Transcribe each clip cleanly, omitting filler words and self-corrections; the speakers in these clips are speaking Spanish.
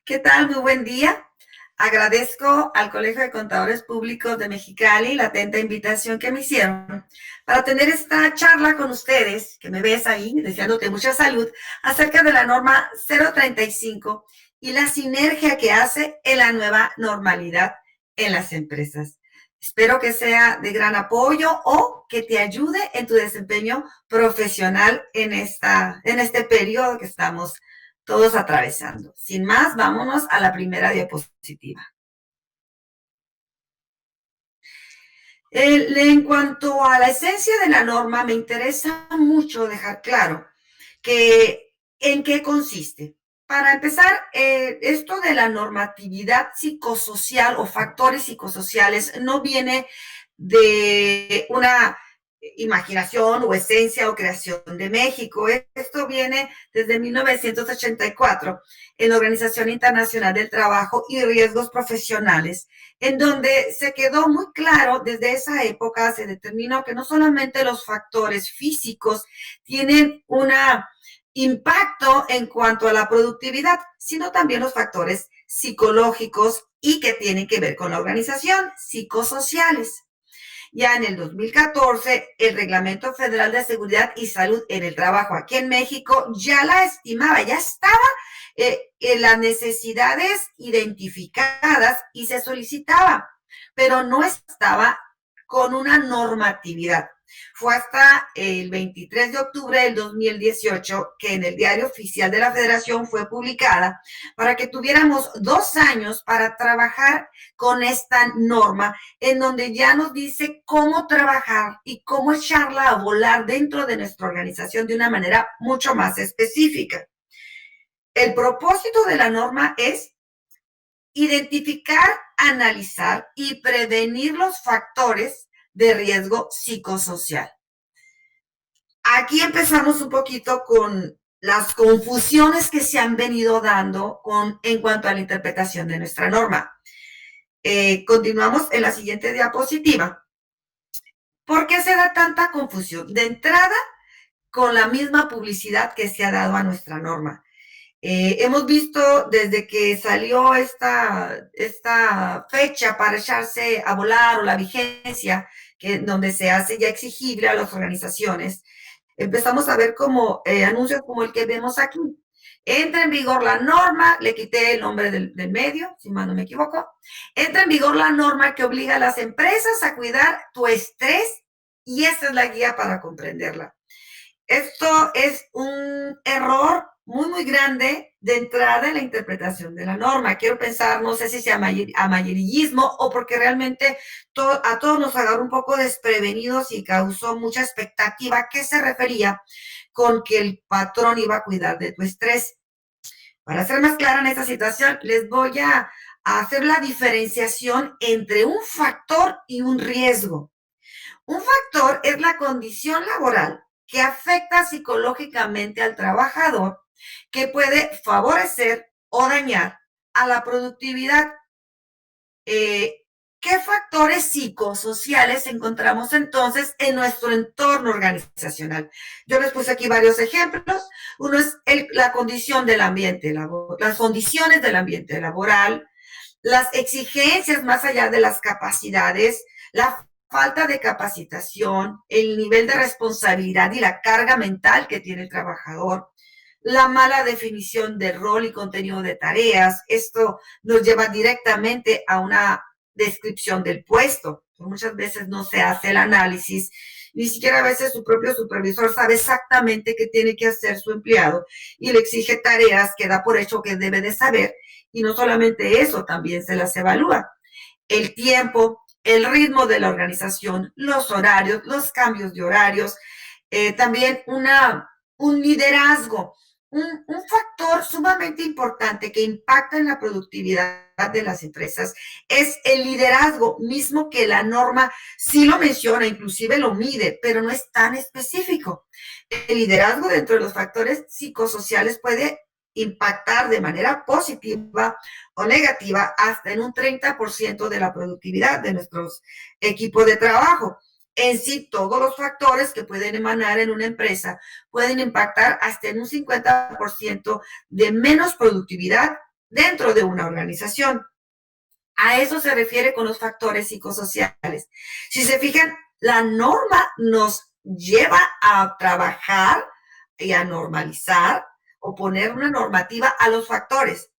¿Qué tal? Muy buen día. Agradezco al Colegio de Contadores Públicos de Mexicali la atenta invitación que me hicieron para tener esta charla con ustedes, que me ves ahí, deseándote mucha salud, acerca de la norma 035 y la sinergia que hace en la nueva normalidad en las empresas. Espero que sea de gran apoyo o que te ayude en tu desempeño profesional en este periodo que estamos todos atravesando. Sin más, vámonos a la primera diapositiva. En cuanto a la esencia de la norma, me interesa mucho dejar claro que en qué consiste. Para empezar, esto de la normatividad psicosocial o factores psicosociales no viene de una imaginación o esencia o creación de México. Esto viene desde 1984 en la Organización Internacional del Trabajo y Riesgos Profesionales, en donde se quedó muy claro desde esa época, se determinó que no solamente los factores físicos tienen un impacto en cuanto a la productividad, sino también los factores psicológicos y que tienen que ver con la organización, psicosociales. Ya en el 2014, el Reglamento Federal de Seguridad y Salud en el Trabajo aquí en México ya la estimaba, ya estaba en las necesidades identificadas y se solicitaba, pero no estaba con una normatividad. Fue hasta el 23 de octubre del 2018 que en el Diario Oficial de la Federación fue publicada para que tuviéramos 2 años para trabajar con esta norma en donde ya nos dice cómo trabajar y cómo echarla a volar dentro de nuestra organización de una manera mucho más específica. El propósito de la norma es identificar, analizar y prevenir los factores de riesgo psicosocial. Aquí empezamos un poquito con las confusiones que se han venido dando en cuanto a la interpretación de nuestra norma. Continuamos en la siguiente diapositiva. ¿Por qué se da tanta confusión? De entrada, con la misma publicidad que se ha dado a nuestra norma. Hemos visto desde que salió esta fecha para echarse a volar o la vigencia, donde se hace ya exigible a las organizaciones, empezamos a ver como anuncios como el que vemos aquí. Entra en vigor la norma, le quité el nombre del medio, si mal no me equivoco. Entra en vigor la norma que obliga a las empresas a cuidar tu estrés y esta es la guía para comprenderla. Esto es un error muy, muy grande de entrada en la interpretación de la norma. Quiero pensar, no sé si sea amarillismo o porque realmente a todos nos agarró un poco desprevenidos y causó mucha expectativa que se refería con que el patrón iba a cuidar de tu estrés. Para ser más clara en esta situación, les voy a hacer la diferenciación entre un factor y un riesgo. Un factor es la condición laboral que afecta psicológicamente al trabajador, que puede favorecer o dañar a la productividad. ¿Qué factores psicosociales encontramos entonces en nuestro entorno organizacional? Yo les puse aquí varios ejemplos. Uno es la condición del ambiente, las condiciones del ambiente laboral, las exigencias más allá de las capacidades, la falta de capacitación, el nivel de responsabilidad y la carga mental que tiene el trabajador, la mala definición de rol y contenido de tareas. Esto nos lleva directamente a una descripción del puesto. Muchas veces no se hace el análisis, ni siquiera a veces su propio supervisor sabe exactamente qué tiene que hacer su empleado y le exige tareas que da por hecho que debe de saber. Y no solamente eso, también se las evalúa. El tiempo, el ritmo de la organización, los horarios, los cambios de horarios, también un liderazgo, un factor sumamente importante que impacta en la productividad de las empresas es el liderazgo, mismo que la norma sí lo menciona, inclusive lo mide, pero no es tan específico. El liderazgo dentro de los factores psicosociales puede impactar de manera positiva o negativa hasta en un 30% de la productividad de nuestros equipos de trabajo. En sí, todos los factores que pueden emanar en una empresa pueden impactar hasta en un 50% de menos productividad dentro de una organización. A eso se refiere con los factores psicosociales. Si se fijan, la norma nos lleva a trabajar y a normalizar o poner una normativa a los factores.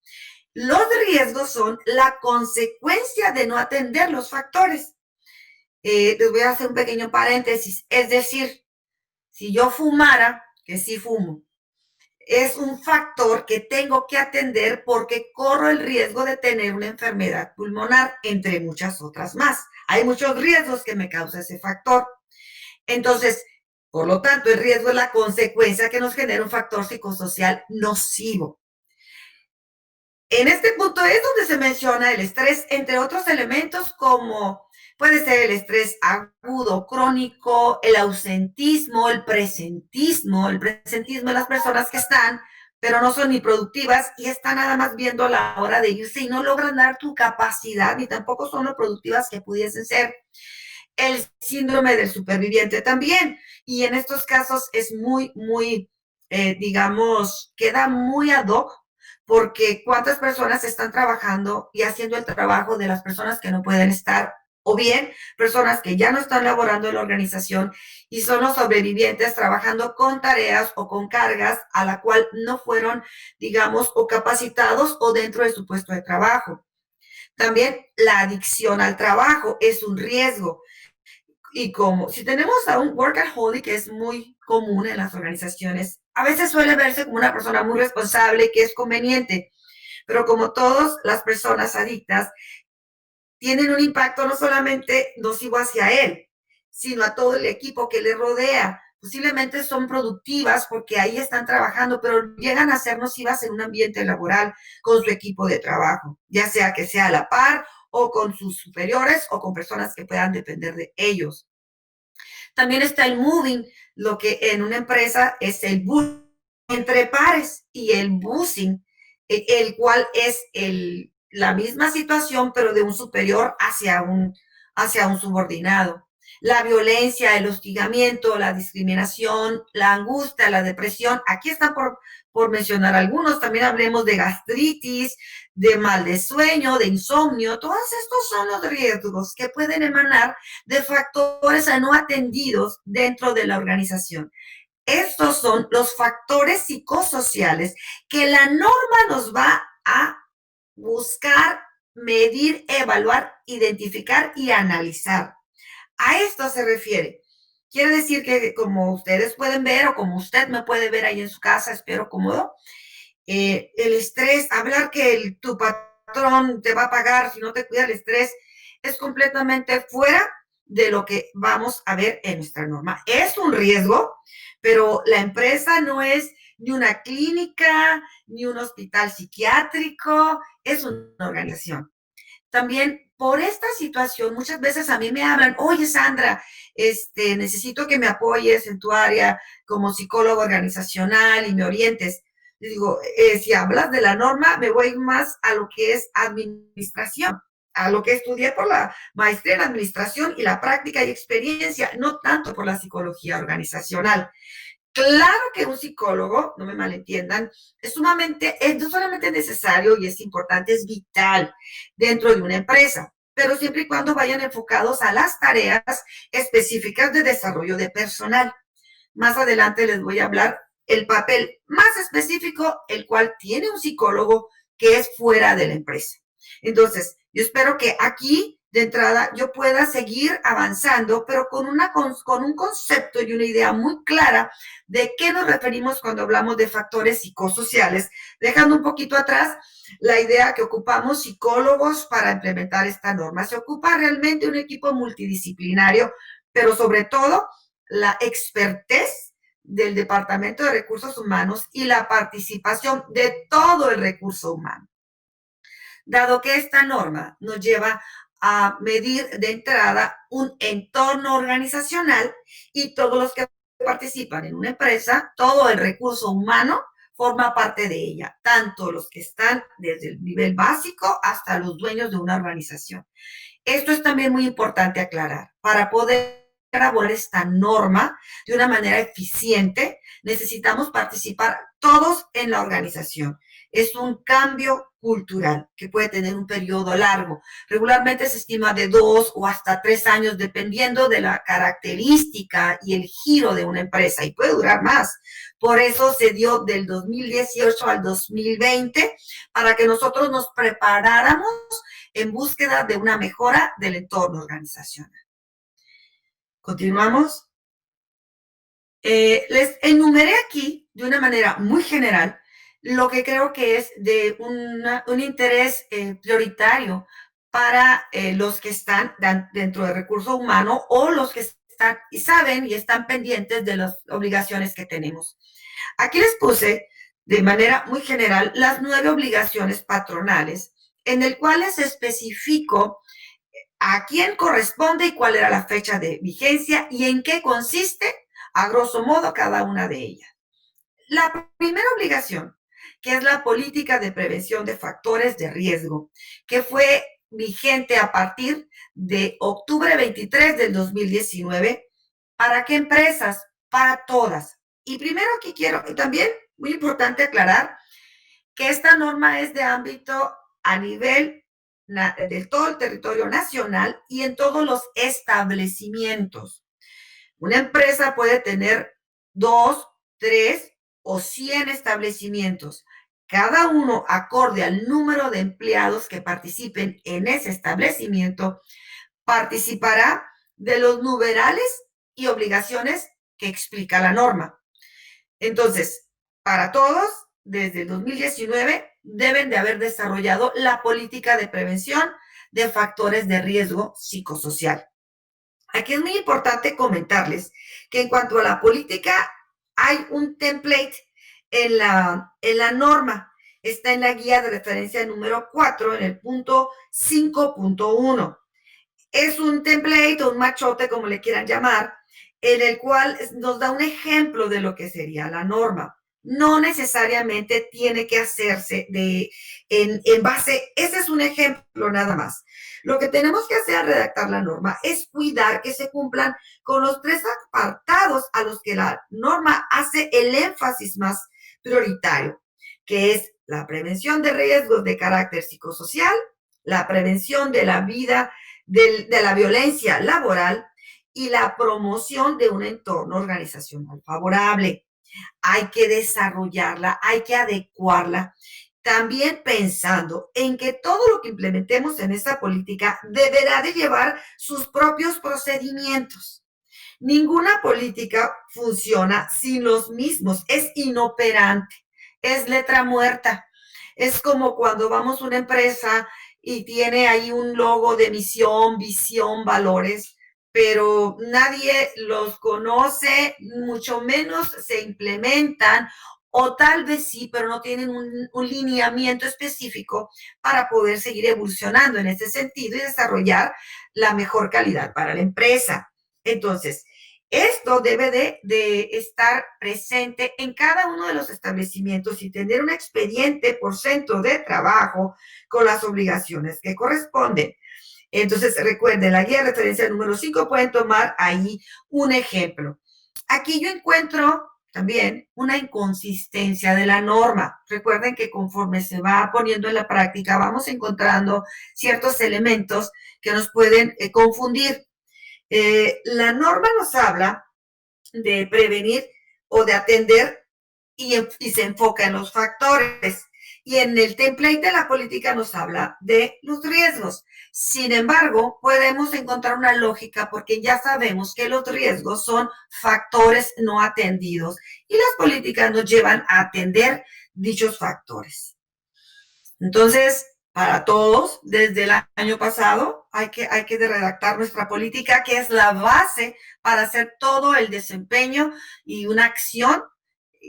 Los riesgos son la consecuencia de no atender los factores. Les voy a hacer un pequeño paréntesis. Es decir, si yo fumara, que sí fumo, es un factor que tengo que atender porque corro el riesgo de tener una enfermedad pulmonar, entre muchas otras más. Hay muchos riesgos que me causa ese factor. Entonces, por lo tanto, el riesgo es la consecuencia que nos genera un factor psicosocial nocivo. En este punto es donde se menciona el estrés, entre otros elementos como puede ser el estrés agudo, crónico, el ausentismo, el presentismo. El presentismo de las personas que están, pero no son ni productivas y están nada más viendo la hora de irse y no logran dar tu capacidad, ni tampoco son lo productivas que pudiesen ser. El síndrome del superviviente también. Y en estos casos es muy, digamos, queda muy ad hoc porque cuántas personas están trabajando y haciendo el trabajo de las personas que no pueden estar, o bien personas que ya no están laborando en la organización y son los sobrevivientes trabajando con tareas o con cargas a la cual no fueron, digamos, o capacitados o dentro de su puesto de trabajo. También la adicción al trabajo es un riesgo. Y como si tenemos a un workaholic que es muy común en las organizaciones, a veces suele verse como una persona muy responsable, que es conveniente, pero como todas las personas adictas, tienen un impacto no solamente nocivo hacia él, sino a todo el equipo que le rodea. Posiblemente son productivas porque ahí están trabajando, pero llegan a ser nocivas en un ambiente laboral con su equipo de trabajo, ya sea que sea a la par o con sus superiores o con personas que puedan depender de ellos. También está el moving, lo que en una empresa es el bullying entre pares y el busing, el cual es la misma situación, pero de un superior hacia un subordinado. La violencia, el hostigamiento, la discriminación, la angustia, la depresión, aquí están por mencionar algunos. También hablemos de gastritis, de mal de sueño, de insomnio. Todos estos son los riesgos que pueden emanar de factores no atendidos dentro de la organización. Estos son los factores psicosociales que la norma nos va a buscar, medir, evaluar, identificar y analizar. A esto se refiere. Quiere decir que como ustedes pueden ver o como usted me puede ver ahí en su casa, espero cómodo, el estrés, hablar que tu patrón te va a pagar si no te cuida el estrés, es completamente fuera de lo que vamos a ver en nuestra norma. Es un riesgo, pero la empresa no es ni una clínica, ni un hospital psiquiátrico, es una organización. También por esta situación, muchas veces a mí me hablan, oye Sandra, necesito que me apoyes en tu área como psicólogo organizacional y me orientes. Les digo, si hablas de la norma, me voy más a lo que es administración, a lo que estudié por la maestría en administración y la práctica y experiencia, no tanto por la psicología organizacional. Claro que un psicólogo, no me malentiendan, no solamente necesario y es importante, es vital dentro de una empresa, pero siempre y cuando vayan enfocados a las tareas específicas de desarrollo de personal. Más adelante les voy a hablar el papel más específico, el cual tiene un psicólogo que es fuera de la empresa. Entonces, yo espero que aquí de entrada yo pueda seguir avanzando, pero con un concepto y una idea muy clara de qué nos referimos cuando hablamos de factores psicosociales, dejando un poquito atrás la idea que ocupamos psicólogos para implementar esta norma. Se ocupa realmente un equipo multidisciplinario, pero sobre todo la expertez del Departamento de Recursos Humanos y la participación de todo el recurso humano. Dado que esta norma nos lleva a medir de entrada un entorno organizacional y todos los que participan en una empresa, todo el recurso humano forma parte de ella, tanto los que están desde el nivel básico hasta los dueños de una organización. Esto es también muy importante aclarar. Para poder elaborar esta norma de una manera eficiente, necesitamos participar todos en la organización. es un cambio cultural que puede tener un periodo largo. Regularmente se estima de 2 o hasta 3 años, dependiendo de la característica y el giro de una empresa, y puede durar más. Por eso se dio del 2018 al 2020, para que nosotros nos preparáramos en búsqueda de una mejora del entorno organizacional. Continuamos. Les enumeré aquí de una manera muy general lo que creo que es de un interés prioritario para los que están dentro del recurso humano o los que están y saben y están pendientes de las obligaciones que tenemos. Aquí les puse de manera muy general las 9 obligaciones patronales, en el cual les especifico a quién corresponde y cuál era la fecha de vigencia y en qué consiste, a grosso modo, cada una de ellas. La primera obligación, que es la política de prevención de factores de riesgo, que fue vigente a partir de octubre 23 del 2019. ¿Para qué empresas? Para todas. Y primero aquí quiero también, muy importante aclarar, que esta norma es de ámbito a nivel de todo el territorio nacional y en todos los establecimientos. Una empresa puede tener 2, 3 o 100 establecimientos, cada uno acorde al número de empleados que participen en ese establecimiento, participará de los numerales y obligaciones que explica la norma. Entonces, para todos, desde el 2019, deben de haber desarrollado la política de prevención de factores de riesgo psicosocial. Aquí es muy importante comentarles que en cuanto a la política, hay un template en la norma. Está en la guía de referencia número 4, en el punto 5.1. Es un template o un machote, como le quieran llamar, en el cual nos da un ejemplo de lo que sería la norma. No necesariamente tiene que hacerse en base, ese es un ejemplo nada más. Lo que tenemos que hacer al redactar la norma es cuidar que se cumplan con los 3 apartados a los que la norma hace el énfasis más prioritario, que es la prevención de riesgos de carácter psicosocial, la prevención de la vida, de la violencia laboral y la promoción de un entorno organizacional favorable. Hay que desarrollarla, hay que adecuarla, también pensando en que todo lo que implementemos en esta política deberá de llevar sus propios procedimientos. Ninguna política funciona sin los mismos, es inoperante, es letra muerta. Es como cuando vamos a una empresa y tiene ahí un logo de misión, visión, valores, pero nadie los conoce, mucho menos se implementan, o tal vez sí, pero no tienen un lineamiento específico para poder seguir evolucionando en ese sentido y desarrollar la mejor calidad para la empresa. Entonces, esto debe de estar presente en cada uno de los establecimientos y tener un expediente por centro de trabajo con las obligaciones que corresponden. Entonces, recuerden, la guía de referencia número 5 pueden tomar ahí un ejemplo. Aquí yo encuentro también una inconsistencia de la norma. Recuerden que conforme se va poniendo en la práctica, vamos encontrando ciertos elementos que nos pueden confundir. La norma nos habla de prevenir o de atender y se enfoca en los factores. Y en el template de la política nos habla de los riesgos. Sin embargo, podemos encontrar una lógica porque ya sabemos que los riesgos son factores no atendidos y las políticas nos llevan a atender dichos factores. Entonces, para todos, desde el año pasado, hay que redactar nuestra política, que es la base para hacer todo el desempeño y una acción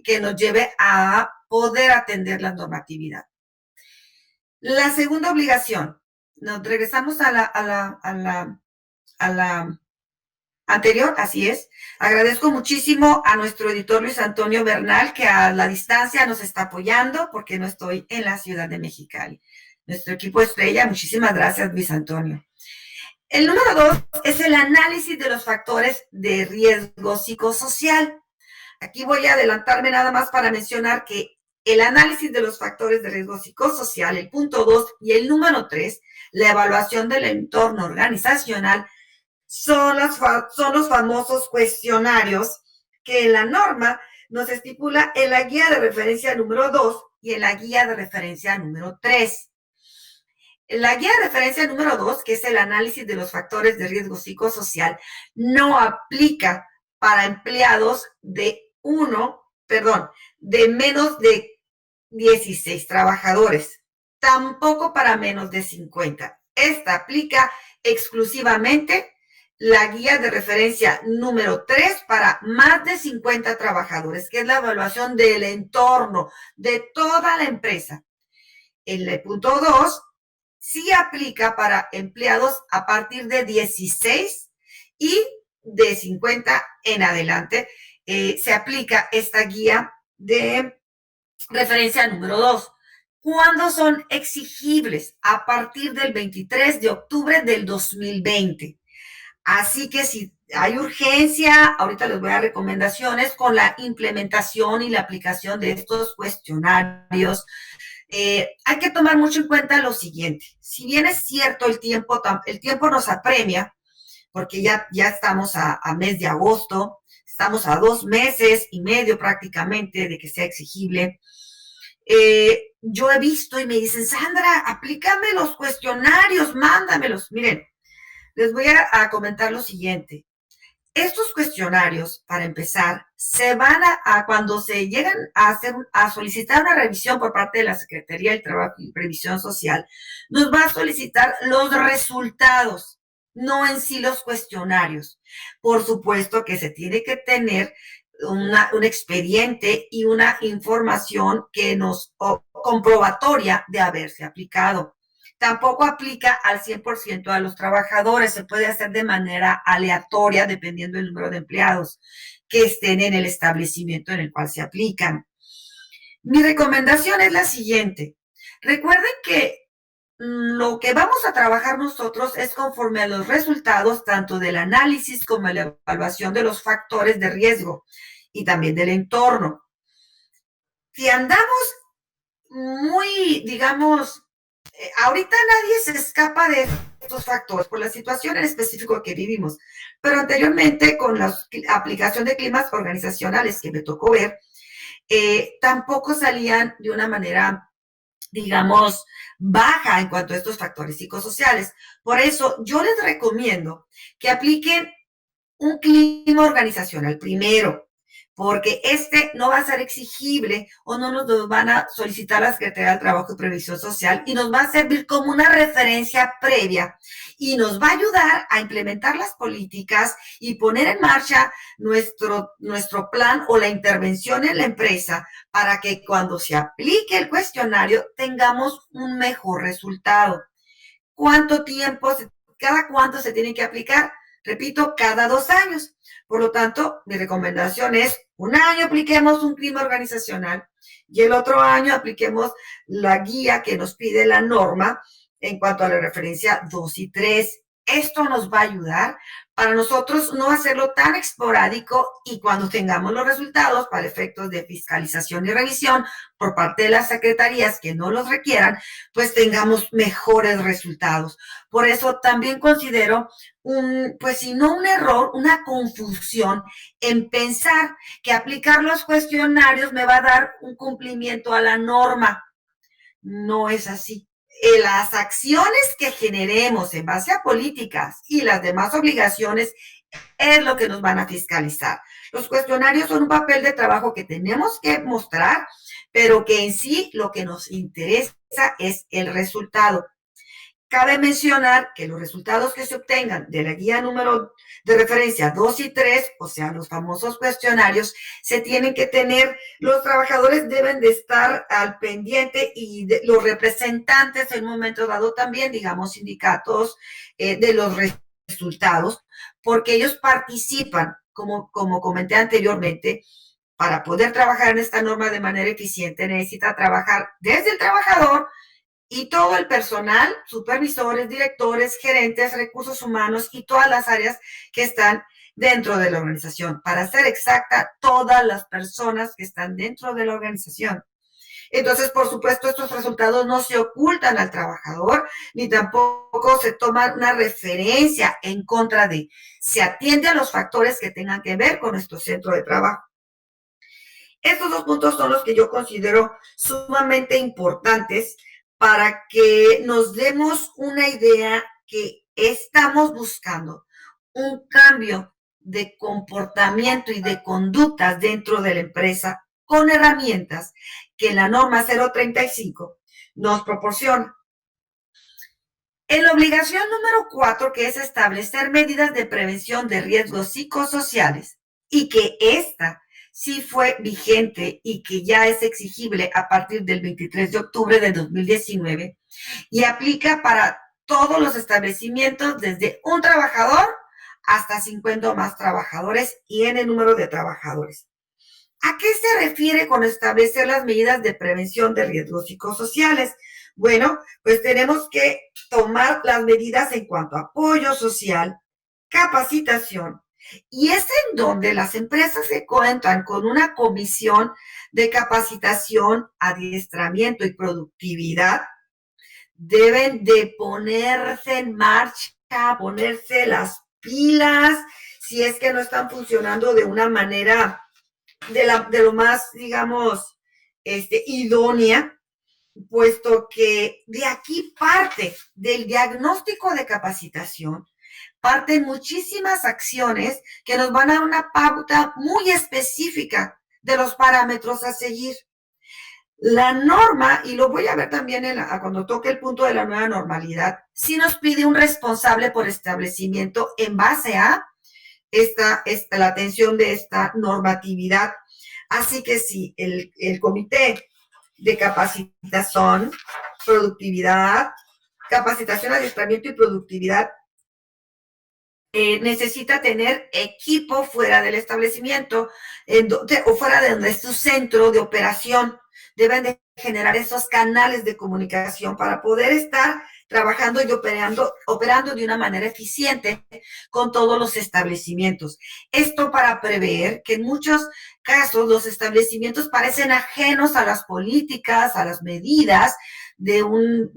que nos lleve a poder atender la normatividad. La segunda obligación, nos regresamos a la anterior, así es. Agradezco muchísimo a nuestro editor Luis Antonio Bernal, que a la distancia nos está apoyando porque no estoy en la ciudad de Mexicali. Nuestro equipo estrella, muchísimas gracias, Luis Antonio. El número 2 es el análisis de los factores de riesgo psicosocial. Aquí voy a adelantarme nada más para mencionar que el análisis de los factores de riesgo psicosocial, el punto 2, y el número 3, la evaluación del entorno organizacional, son los famosos cuestionarios que la norma nos estipula en la guía de referencia número 2 y en la guía de referencia número 3. La guía de referencia número 2, que es el análisis de los factores de riesgo psicosocial, no aplica para empleados de menos de 16 trabajadores, tampoco para menos de 50. Esta aplica exclusivamente la guía de referencia número 3 para más de 50 trabajadores, que es la evaluación del entorno de toda la empresa. El punto 2 sí aplica para empleados a partir de 16 y de 50 en adelante. Se aplica esta guía de referencia número 2. ¿Cuándo son exigibles? A partir del 23 de octubre del 2020. Así que si hay urgencia, ahorita les voy a dar recomendaciones con la implementación y la aplicación de estos cuestionarios. Hay que tomar mucho en cuenta lo siguiente. Si bien es cierto el tiempo nos apremia, porque ya estamos a mes de agosto, estamos a 2 meses y medio prácticamente de que sea exigible. Yo he visto y me dicen, Sandra, aplícame los cuestionarios, mándamelos. Miren, les voy a comentar lo siguiente. Estos cuestionarios, para empezar, se van cuando se llegan a solicitar una revisión por parte de la Secretaría del Trabajo y Previsión Social, nos va a solicitar los resultados, no en sí los cuestionarios. Por supuesto que se tiene que tener un expediente y una información que nos comprobatoria de haberse aplicado. Tampoco aplica al 100% a los trabajadores, se puede hacer de manera aleatoria dependiendo del número de empleados que estén en el establecimiento en el cual se aplican. Mi recomendación es la siguiente. Recuerden que lo que vamos a trabajar nosotros es conforme a los resultados tanto del análisis como de la evaluación de los factores de riesgo y también del entorno. Si andamos muy, digamos, ahorita nadie se escapa de estos factores por la situación en específico que vivimos, pero anteriormente con la aplicación de climas organizacionales que me tocó ver, tampoco salían de una manera, digamos, baja en cuanto a estos factores psicosociales. Por eso yo les recomiendo que apliquen un clima organizacional primero, porque este no va a ser exigible o no nos lo van a solicitar la Secretaría del Trabajo y Previsión Social y nos va a servir como una referencia previa y nos va a ayudar a implementar las políticas y poner en marcha nuestro plan o la intervención en la empresa para que cuando se aplique el cuestionario tengamos un mejor resultado. ¿Cuánto tiempo, cada cuánto se tiene que aplicar? Repito, cada 2 años. Por lo tanto, mi recomendación es, un año apliquemos un clima organizacional y el otro año apliquemos la guía que nos pide la norma en cuanto a la referencia 2 y 3. Esto nos va a ayudar para nosotros no hacerlo tan esporádico y cuando tengamos los resultados para efectos de fiscalización y revisión por parte de las secretarías que no los requieran, pues tengamos mejores resultados. Por eso también considero pues si no un error, una confusión en pensar que aplicar los cuestionarios me va a dar un cumplimiento a la norma. No es así. Las acciones que generemos en base a políticas y las demás obligaciones es lo que nos van a fiscalizar. Los cuestionarios son un papel de trabajo que tenemos que mostrar, pero que en sí lo que nos interesa es el resultado. Cabe mencionar que los resultados que se obtengan de la guía número de referencia 2 y 3, o sea, los famosos cuestionarios, se tienen que tener, los trabajadores deben de estar al pendiente y los representantes en un momento dado también, digamos, sindicatos de los resultados, porque ellos participan, como comenté anteriormente, para poder trabajar en esta norma de manera eficiente necesita trabajar desde el trabajador y todo el personal, supervisores, directores, gerentes, recursos humanos y todas las áreas que están dentro de la organización. Para ser exacta, todas las personas que están dentro de la organización. Entonces, por supuesto, estos resultados no se ocultan al trabajador, ni tampoco se toma una referencia en contra de. Se atiende a los factores que tengan que ver con nuestro centro de trabajo. Estos dos puntos son los que yo considero sumamente importantes para que nos demos una idea que estamos buscando un cambio de comportamiento y de conductas dentro de la empresa con herramientas que la norma 035 nos proporciona. En la obligación número 4, que es establecer medidas de prevención de riesgos psicosociales, y que esta sí fue vigente y que ya es exigible a partir del 23 de octubre de 2019 y aplica para todos los establecimientos desde un trabajador hasta 50 o más trabajadores y en el número de trabajadores. ¿A qué se refiere con establecer las medidas de prevención de riesgos psicosociales? Bueno, pues tenemos que tomar las medidas en cuanto a apoyo social, capacitación, y es en donde las empresas que cuentan con una comisión de capacitación, adiestramiento y productividad deben de ponerse en marcha, ponerse las pilas, si es que no están funcionando de una manera de lo más, digamos, idónea, puesto que de aquí parte del diagnóstico de capacitación, parten muchísimas acciones que nos van a dar una pauta muy específica de los parámetros a seguir. La norma, y lo voy a ver también cuando toque el punto de la nueva normalidad, sí nos pide un responsable por establecimiento en base a la atención de esta normatividad. Así que si el comité de capacitación, productividad, capacitación, adiestramiento y productividad necesita tener equipo fuera del establecimiento o fuera de donde es su centro de operación. Deben de generar esos canales de comunicación para poder estar trabajando y operando de una manera eficiente con todos los establecimientos. Esto para prever que en muchos casos los establecimientos parecen ajenos a las políticas, a las medidas de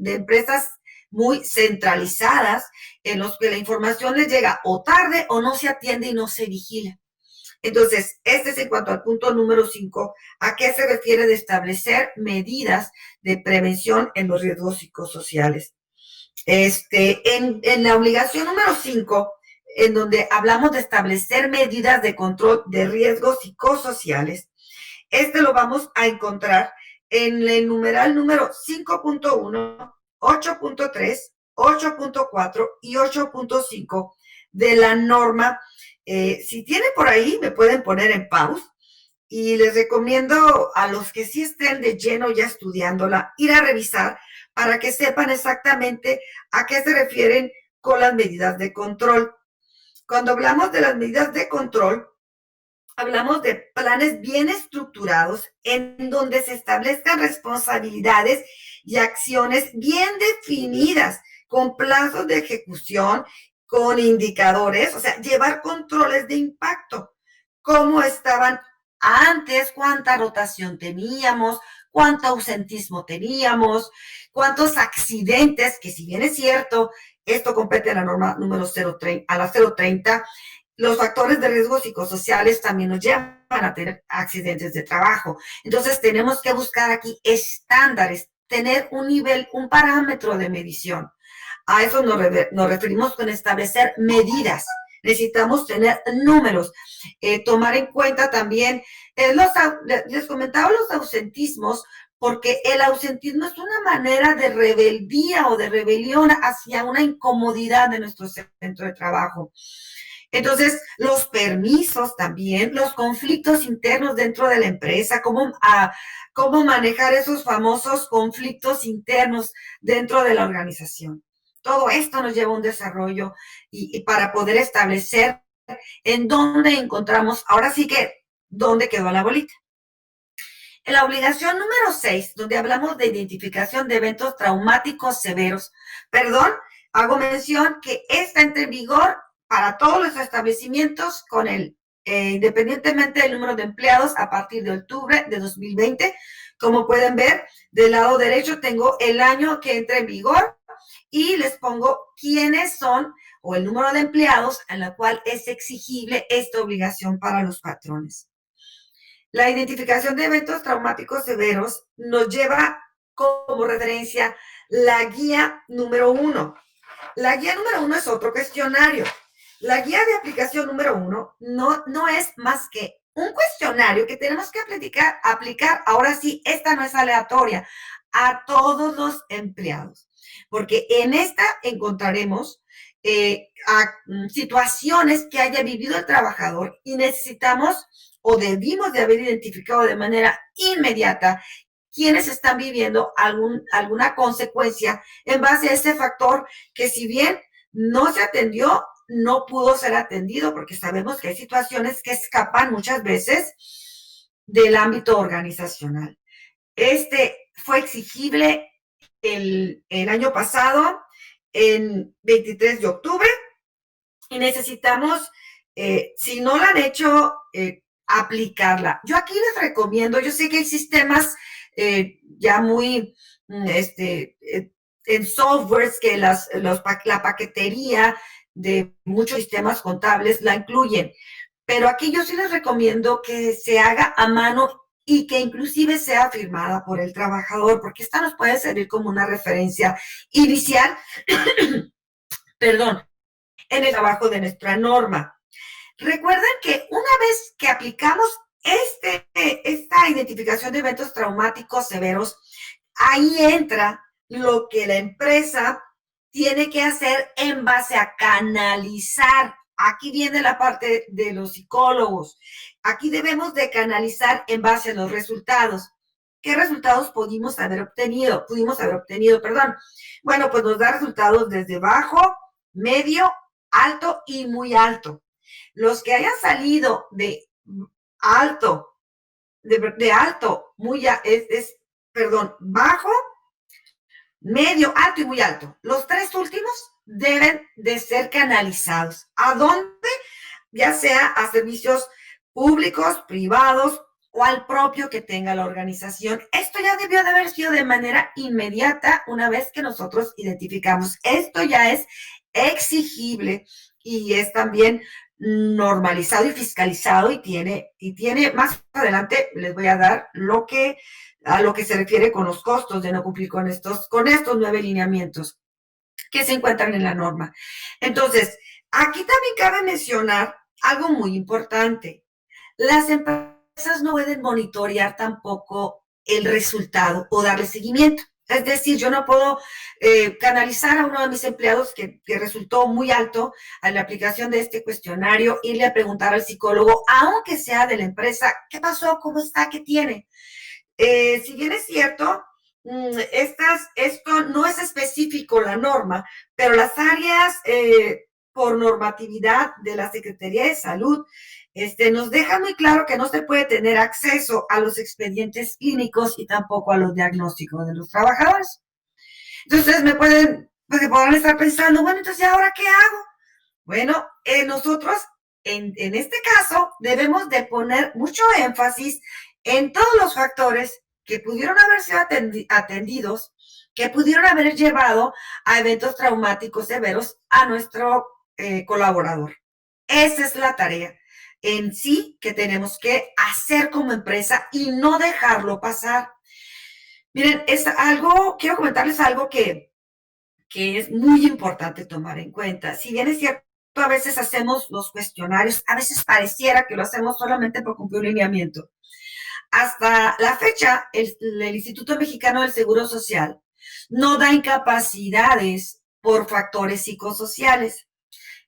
empresas muy centralizadas en los que la información les llega o tarde o no se atiende y no se vigila. Entonces, este es en cuanto al punto número 5, ¿a qué se refiere de establecer medidas de prevención en los riesgos psicosociales? En la obligación número 5, en donde hablamos de establecer medidas de control de riesgos psicosociales, lo vamos a encontrar en el numeral número 5.1, 8.3, 8.4 y 8.5 de la norma. Si tienen por ahí, me pueden poner en pause y les recomiendo a los que sí estén de lleno ya estudiándola, ir a revisar para que sepan exactamente a qué se refieren con las medidas de control. Cuando hablamos de las medidas de control, hablamos de planes bien estructurados en donde se establezcan responsabilidades y acciones bien definidas, con plazos de ejecución, con indicadores, o sea, llevar controles de impacto, cómo estaban antes, cuánta rotación teníamos, cuánto ausentismo teníamos, cuántos accidentes, que si bien es cierto, esto compete a la norma número 030, a la 030, los factores de riesgo psicosociales también nos llevan a tener accidentes de trabajo. Entonces tenemos que buscar aquí estándares, tener un nivel, un parámetro de medición. A eso nos referimos con establecer medidas. Necesitamos tener números, tomar en cuenta también, les comentaba los ausentismos, porque el ausentismo es una manera de rebeldía o de rebelión hacia una incomodidad de nuestro centro de trabajo. Entonces, los permisos también, los conflictos internos dentro de la empresa, cómo manejar esos famosos conflictos internos dentro de la organización. Todo esto nos lleva a un desarrollo y para poder establecer en dónde encontramos, ahora sí que, dónde quedó la bolita. En la obligación número 6, donde hablamos de identificación de eventos traumáticos severos, hago mención que esta entra en vigor para todos los establecimientos independientemente del número de empleados a partir de octubre de 2020, Como pueden ver, del lado derecho tengo el año que entra en vigor y les pongo quiénes son o el número de empleados en la cual es exigible esta obligación para los patrones. La identificación de eventos traumáticos severos nos lleva como referencia la guía número 1. La guía número 1 es otro cuestionario. La guía de aplicación número 1 no es más que un cuestionario que tenemos que aplicar, ahora sí, esta no es aleatoria, a todos los empleados, porque en esta encontraremos situaciones que haya vivido el trabajador y necesitamos o debimos de haber identificado de manera inmediata quienes están viviendo alguna consecuencia en base a ese factor que si bien no se atendió, no pudo ser atendido, porque sabemos que hay situaciones que escapan muchas veces del ámbito organizacional. Este fue exigible el año pasado, en 23 de octubre, y necesitamos, si no lo han hecho, aplicarla. Yo aquí les recomiendo, yo sé que hay sistemas ya muy, en softwares que la paquetería de muchos sistemas contables la incluyen, pero aquí yo sí les recomiendo que se haga a mano y que inclusive sea firmada por el trabajador, porque esta nos puede servir como una referencia inicial, perdón, en el trabajo de nuestra norma. Recuerden que una vez que aplicamos esta identificación de eventos traumáticos severos, ahí entra lo que la empresa tiene que hacer en base a canalizar. Aquí viene la parte de los psicólogos. Aquí debemos de canalizar en base a los resultados. ¿Qué resultados pudimos haber obtenido? Bueno, pues nos da resultados desde bajo, medio, alto y muy alto. Los que hayan salido de alto, de alto, bajo, medio, alto y muy alto. Los tres últimos deben de ser canalizados. ¿A dónde? Ya sea a servicios públicos, privados o al propio que tenga la organización. Esto ya debió de haber sido de manera inmediata una vez que nosotros identificamos. Esto ya es exigible y es también normalizado y fiscalizado y tiene más adelante les voy a dar a lo que se refiere con los costos de no cumplir con estos 9 lineamientos que se encuentran en la norma. Entonces, aquí también cabe mencionar algo muy importante. Las empresas no pueden monitorear tampoco el resultado o darle seguimiento. Es decir, yo no puedo canalizar a uno de mis empleados que resultó muy alto a la aplicación de este cuestionario, irle a preguntar al psicólogo, aunque sea de la empresa, ¿qué pasó? ¿Cómo está? ¿Qué tiene? Si bien es cierto, esto no es específico la norma, pero las áreas por normatividad de la Secretaría de Salud nos dejan muy claro que no se puede tener acceso a los expedientes clínicos y tampoco a los diagnósticos de los trabajadores. Entonces podrán estar pensando, bueno, entonces ¿ahora qué hago? Bueno, nosotros en este caso debemos de poner mucho énfasis en todos los factores que pudieron haber sido atendidos, que pudieron haber llevado a eventos traumáticos severos a nuestro colaborador. Esa es la tarea en sí que tenemos que hacer como empresa y no dejarlo pasar. Miren, quiero comentarles algo que es muy importante tomar en cuenta. Si bien es cierto, a veces hacemos los cuestionarios, a veces pareciera que lo hacemos solamente por cumplir un lineamiento. Hasta la fecha, el Instituto Mexicano del Seguro Social no da incapacidades por factores psicosociales.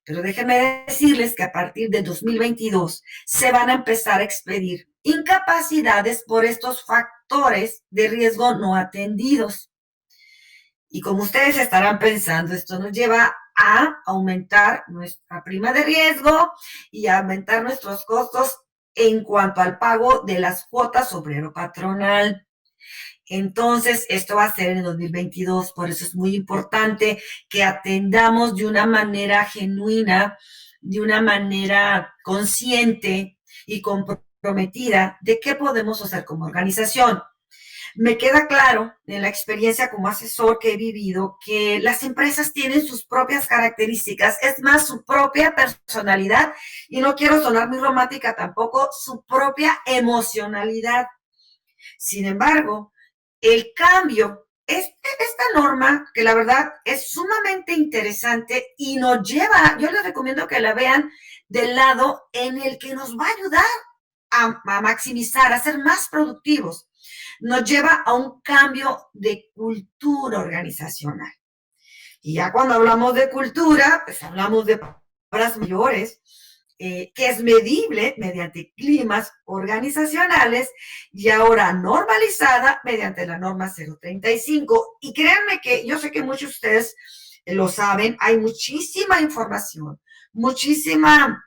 Pero déjenme decirles que a partir de 2022 se van a empezar a expedir incapacidades por estos factores de riesgo no atendidos. Y como ustedes estarán pensando, esto nos lleva a aumentar nuestra prima de riesgo y a aumentar nuestros costos en cuanto al pago de las cuotas obrero patronal. Entonces, esto va a ser en el 2022, por eso es muy importante que atendamos de una manera genuina, de una manera consciente y comprometida de qué podemos hacer como organización. Me queda claro en la experiencia como asesor que he vivido que las empresas tienen sus propias características, es más, su propia personalidad, y no quiero sonar muy romántica tampoco, su propia emocionalidad. Sin embargo, el cambio, esta norma, que la verdad es sumamente interesante y nos lleva, yo les recomiendo que la vean del lado en el que nos va a ayudar a maximizar, a ser más productivos. Nos lleva a un cambio de cultura organizacional. Y ya cuando hablamos de cultura, pues hablamos de palabras mayores, que es medible mediante climas organizacionales y ahora normalizada mediante la norma 035. Y créanme que yo sé que muchos de ustedes lo saben, hay muchísima información, muchísima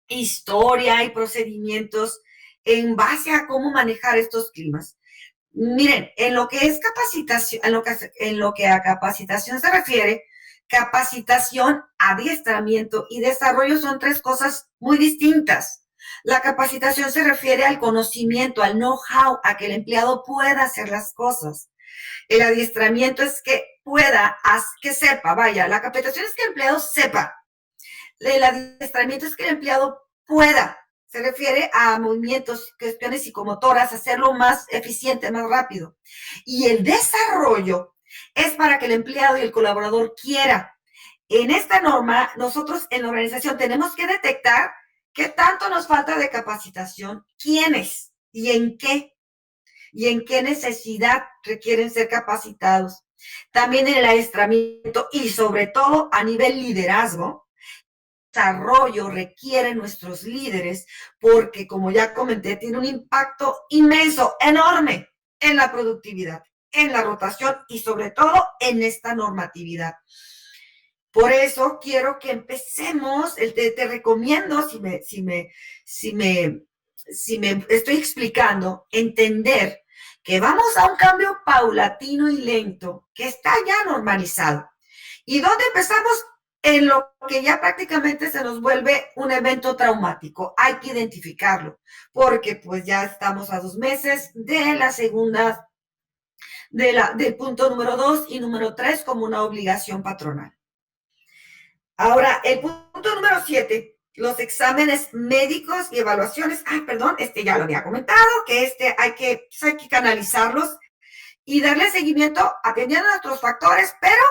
historia y procedimientos en base a cómo manejar estos climas. Miren, en lo que es capacitación, en lo que a capacitación se refiere, capacitación, adiestramiento y desarrollo son tres cosas muy distintas. La capacitación se refiere al conocimiento, al know-how, a que el empleado pueda hacer las cosas. El adiestramiento es que pueda, que sepa, vaya, la capacitación es que el empleado sepa. El adiestramiento es que el empleado pueda. Se refiere a movimientos, cuestiones psicomotoras, hacerlo más eficiente, más rápido. Y el desarrollo es para que el empleado y el colaborador quiera. En esta norma, nosotros en la organización tenemos que detectar qué tanto nos falta de capacitación, quiénes y en qué necesidad requieren ser capacitados. También en el adiestramiento y sobre todo a nivel liderazgo, desarrollo requieren nuestros líderes porque, como ya comenté, tiene un impacto inmenso, enorme en la productividad, en la rotación y sobre todo en esta normatividad. Por eso quiero que empecemos, te recomiendo, si me estoy explicando, entender que vamos a un cambio paulatino y lento que está ya normalizado. ¿Y dónde empezamos? En lo que ya prácticamente se nos vuelve un evento traumático. Hay que identificarlo, porque pues ya estamos a 2 meses de la segunda, del punto número 2 y número 3 como una obligación patronal. Ahora, el punto número 7, los exámenes médicos y evaluaciones. Ay, perdón, ya lo había comentado, que hay que canalizarlos y darle seguimiento atendiendo a nuestros factores, pero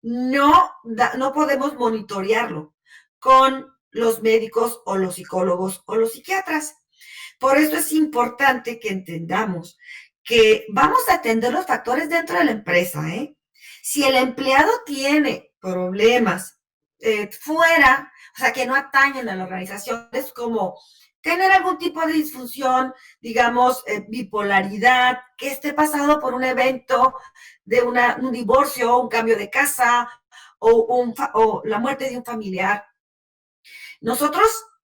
no podemos monitorearlo con los médicos o los psicólogos o los psiquiatras. Por eso es importante que entendamos que vamos a atender los factores dentro de la empresa, ¿eh? Si el empleado tiene problemas fuera, o sea, que no atañen a la organización, es como tener algún tipo de disfunción, digamos, bipolaridad, que esté pasado por un evento de un divorcio, un cambio de casa o la muerte de un familiar. Nosotros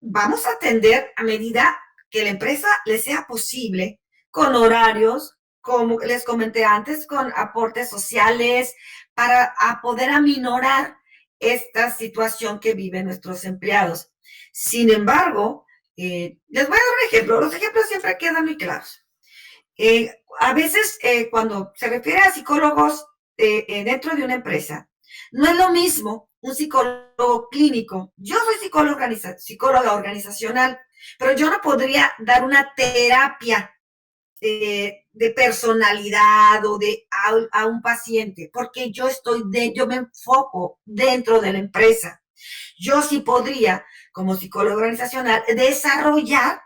vamos a atender a medida que la empresa le sea posible, con horarios, como les comenté antes, con aportes sociales, para poder aminorar esta situación que viven nuestros empleados. Sin embargo, les voy a dar un ejemplo. Los ejemplos siempre quedan muy claros. A veces, cuando se refiere a psicólogos dentro de una empresa, no es lo mismo un psicólogo clínico. Yo soy psicóloga organizacional, pero yo no podría dar una terapia de personalidad o a un paciente, porque yo me enfoco dentro de la empresa. Yo sí podría, como psicólogo organizacional, desarrollar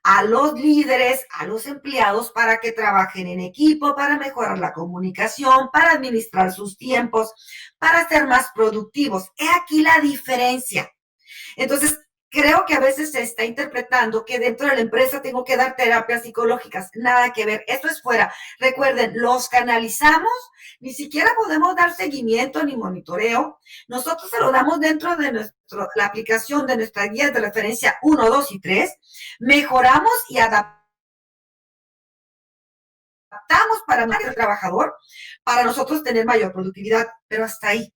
a los líderes, a los empleados para que trabajen en equipo, para mejorar la comunicación, para administrar sus tiempos, para ser más productivos. He aquí la diferencia. Entonces, creo que a veces se está interpretando que dentro de la empresa tengo que dar terapias psicológicas. Nada que ver, esto es fuera. Recuerden, los canalizamos, ni siquiera podemos dar seguimiento ni monitoreo. Nosotros se lo damos dentro de la aplicación de nuestra guía de referencia 1, 2 y 3. Mejoramos y adaptamos para el trabajador, para nosotros tener mayor productividad, pero hasta ahí.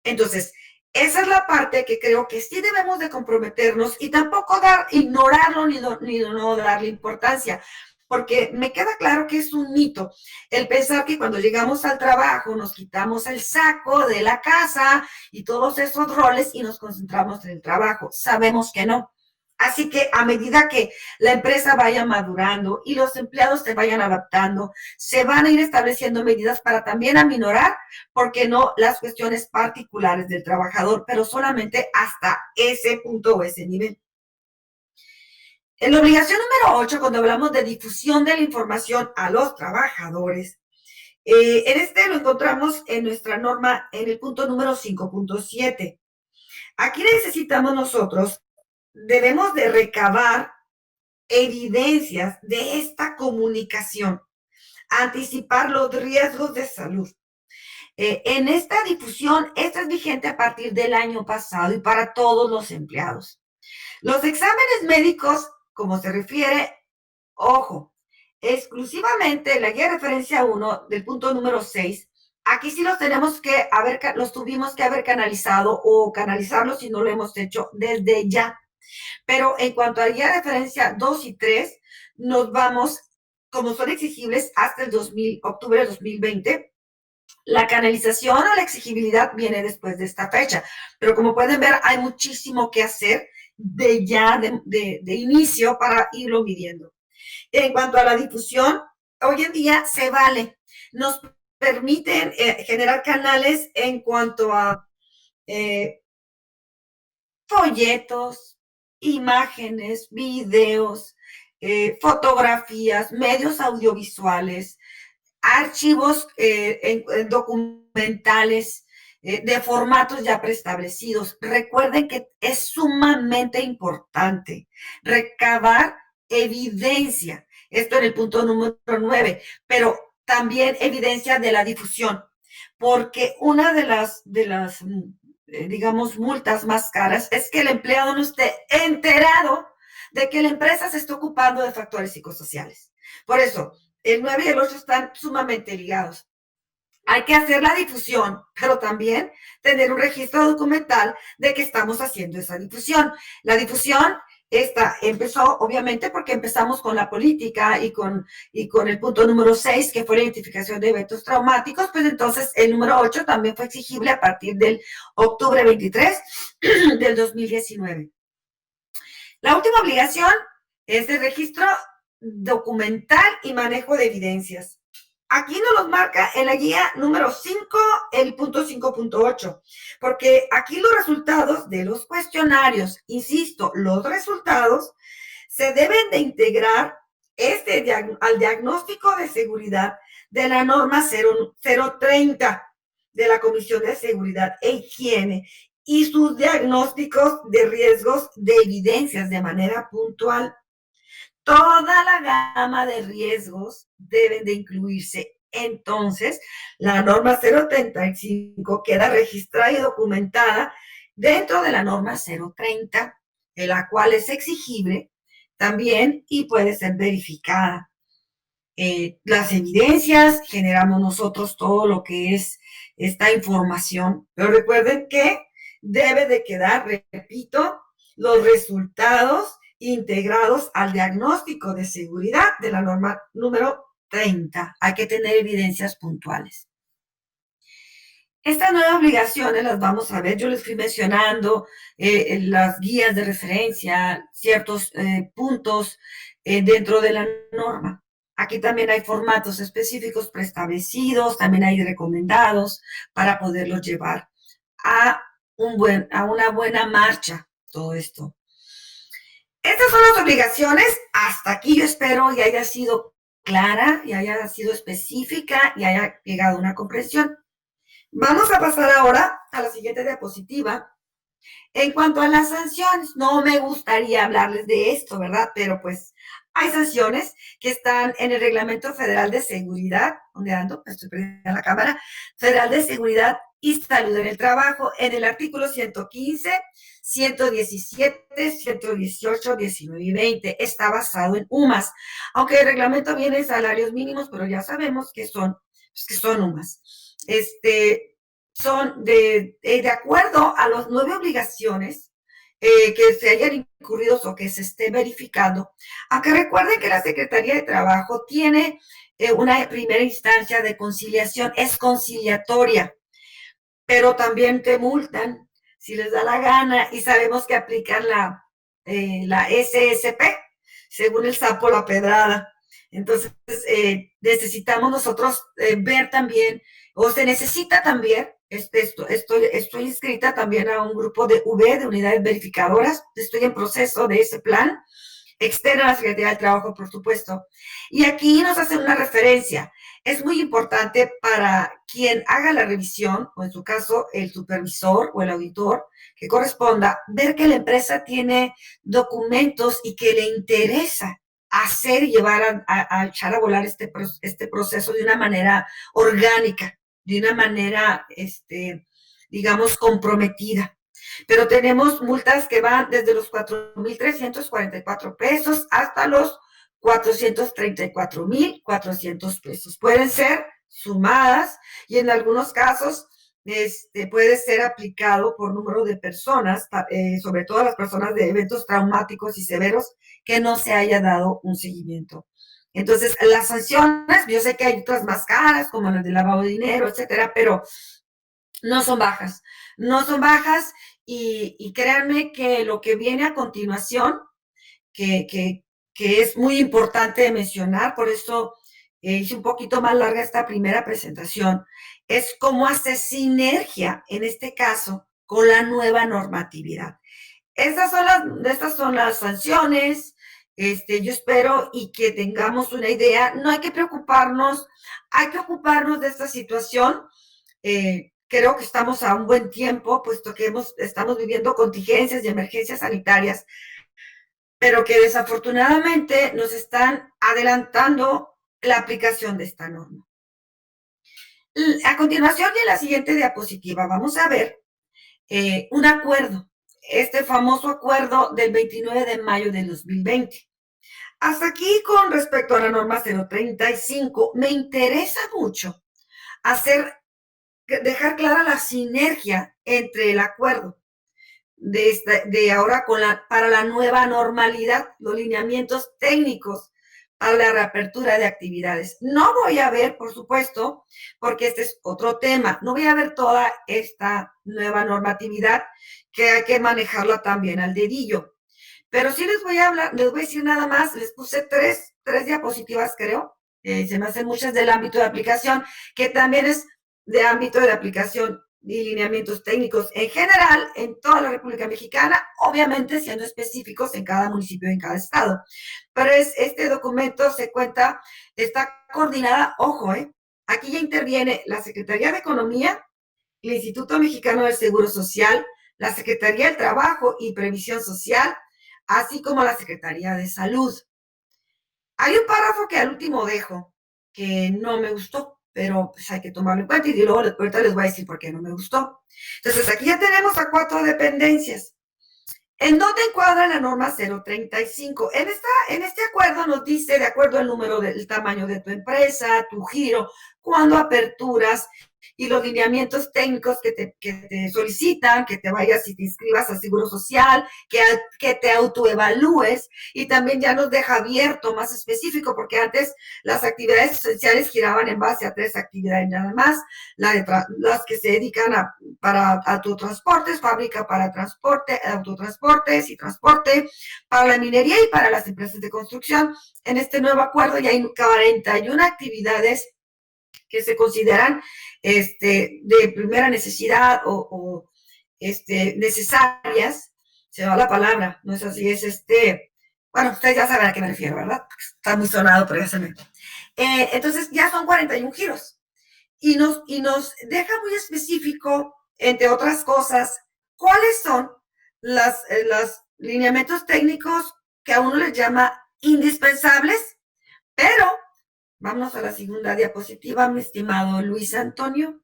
Entonces, esa es la parte que creo que sí debemos de comprometernos y tampoco ignorarlo ni no darle importancia. porque me queda claro que es un mito el pensar que cuando llegamos al trabajo nos quitamos el saco de la casa y todos esos roles y nos concentramos en el trabajo. Sabemos que no. Así que a medida que la empresa vaya madurando y los empleados se vayan adaptando, se van a ir estableciendo medidas para también aminorar, ¿por qué no?, las cuestiones particulares del trabajador, pero solamente hasta ese punto o ese nivel. En la obligación número 8, cuando hablamos de difusión de la información a los trabajadores, en este lo encontramos en nuestra norma en el punto número 5.7. Aquí necesitamos nosotros, debemos de recabar evidencias de esta comunicación, anticipar los riesgos de salud. En esta difusión, esta es vigente a partir del año pasado y para todos los empleados. Los exámenes médicos, como se refiere, ojo, exclusivamente la guía de referencia 1 del punto número 6, aquí sí los tuvimos que haber canalizado o canalizarlos si no lo hemos hecho desde ya. Pero en cuanto a la guía de referencia 2 y 3, nos vamos, como son exigibles hasta el octubre de 2020, la canalización o la exigibilidad viene después de esta fecha. Pero como pueden ver, hay muchísimo que hacer de inicio para irlo midiendo. En cuanto a la difusión, hoy en día se vale. Nos permiten generar canales en cuanto a folletos, imágenes, videos, fotografías, medios audiovisuales, archivos documentales de formatos ya preestablecidos. Recuerden que es sumamente importante recabar evidencia. Esto en el punto número 9, pero también evidencia de la difusión, porque una de las digamos, multas más caras es que el empleado no esté enterado de que la empresa se está ocupando de factores psicosociales. Por eso, el 9 y el 8 están sumamente ligados. Hay que hacer la difusión, pero también tener un registro documental de que estamos haciendo esa difusión. La difusión empezó, obviamente, porque empezamos con la política y con el punto número 6, que fue la identificación de eventos traumáticos, pues entonces el número 8 también fue exigible a partir del octubre 23 del 2019. La última obligación es el registro documental y manejo de evidencias. Aquí nos los marca en la guía número 5, el punto 5.8, porque aquí los resultados de los cuestionarios, insisto, los resultados se deben de integrar al diagnóstico de seguridad de la norma 030 de la Comisión de Seguridad e Higiene y sus diagnósticos de riesgos de evidencias de manera puntual. Toda la gama de riesgos deben de incluirse. Entonces, la norma 035 queda registrada y documentada dentro de la norma 030, de la cual es exigible también y puede ser verificada. Las evidencias, generamos nosotros todo lo que es esta información, pero recuerden que debe de quedar, repito, los resultados integrados al diagnóstico de seguridad de la norma número 30. Hay que tener evidencias puntuales. Estas nuevas obligaciones las vamos a ver, yo les fui mencionando en las guías de referencia, ciertos puntos dentro de la norma. Aquí también hay formatos específicos preestablecidos, también hay recomendados para poderlos llevar a una buena marcha, todo esto. Estas son las obligaciones. Hasta aquí yo espero y haya sido clara, y haya sido específica y haya llegado a una comprensión. Vamos a pasar ahora a la siguiente diapositiva. En cuanto a las sanciones, no me gustaría hablarles de esto, ¿verdad? Pero pues hay sanciones que están en el Reglamento Federal de Seguridad, donde ando, estoy prendiendo la cámara, Federal de Seguridad y Salud en el Trabajo, en el artículo 115, 117, 118, 19 y 20. Está basado en UMAS, aunque el reglamento viene en salarios mínimos, pero ya sabemos que son UMAS. Son de acuerdo a las 9 obligaciones que se hayan incurridos o que se esté verificando. Aunque recuerden que la Secretaría de Trabajo tiene una primera instancia de conciliación, es conciliatoria, pero también te multan si les da la gana y sabemos que aplican la SSP, según el sapo la pedrada. Entonces, necesitamos nosotros ver también, o se necesita también, estoy inscrita también a un grupo de V, de unidades verificadoras, estoy en proceso de ese plan, externa a la Secretaría del Trabajo, por supuesto. Y aquí nos hacen una referencia. Es muy importante para quien haga la revisión, o en su caso, el supervisor o el auditor que corresponda, ver que la empresa tiene documentos y que le interesa hacer y llevar a echar a volar este proceso de una manera orgánica, de una manera, digamos, comprometida. Pero tenemos multas que van desde los 4,344 pesos hasta los 434,400 pesos. Pueden ser sumadas y en algunos casos puede ser aplicado por número de personas, sobre todo las personas de eventos traumáticos y severos que no se haya dado un seguimiento. Entonces, las sanciones, yo sé que hay otras más caras, como las de lavado de dinero, etcétera, pero no son bajas. No son bajas y créanme que lo que viene a continuación, que, que, que es muy importante mencionar, por eso hice un poquito más larga esta primera presentación, es cómo hace sinergia, en este caso, con la nueva normatividad. Estas son las sanciones. Yo espero y que tengamos una idea. No hay que preocuparnos, hay que ocuparnos de esta situación. Creo que estamos a un buen tiempo, puesto que estamos viviendo contingencias y emergencias sanitarias, pero que desafortunadamente nos están adelantando la aplicación de esta norma. A continuación, y en la siguiente diapositiva, vamos a ver un acuerdo, este famoso acuerdo del 29 de mayo del 2020. Hasta aquí con respecto a la norma 035, me interesa mucho dejar clara la sinergia entre el acuerdo de ahora para la nueva normalidad, los lineamientos técnicos para la reapertura de actividades. No voy a ver, por supuesto, porque este es otro tema, no voy a ver toda esta nueva normatividad que hay que manejarla también al dedillo. Pero sí les voy a hablar, les voy a decir nada más, les puse tres diapositivas, creo, se me hacen muchas del ámbito de aplicación, que también es de ámbito de aplicación y lineamientos técnicos en general en toda la República Mexicana, obviamente siendo específicos en cada municipio y en cada estado. Pero este documento está coordinada, ojo, aquí ya interviene la Secretaría de Economía, el Instituto Mexicano del Seguro Social, la Secretaría del Trabajo y Previsión Social, así como la Secretaría de Salud. Hay un párrafo que al último dejo, que no me gustó, pero pues hay que tomarlo en cuenta y luego ahorita les voy a decir por qué no me gustó. Entonces, aquí ya tenemos a 4 dependencias. ¿En dónde encuadra la norma 035? En este acuerdo nos dice, de acuerdo al número del tamaño de tu empresa, tu giro, cuándo aperturas y los lineamientos técnicos que te solicitan, que te vayas y te inscribas al Seguro Social, que te autoevalúes, y también ya nos deja abierto, más específico, porque antes las actividades esenciales giraban en base a 3 actividades nada más, las que se dedican para autotransportes, fábrica para transporte, autotransportes y transporte, para la minería y para las empresas de construcción. En este nuevo acuerdo ya hay 41 actividades que se consideran de primera necesidad o necesarias. Se va la palabra, no es así, bueno, ustedes ya saben a qué me refiero, ¿verdad? Está muy sonado, pero ya se me... entonces ya son 41 giros y nos deja muy específico, entre otras cosas, cuáles son los lineamientos técnicos que a uno les llama indispensables, pero vamos a la segunda diapositiva, mi estimado Luis Antonio.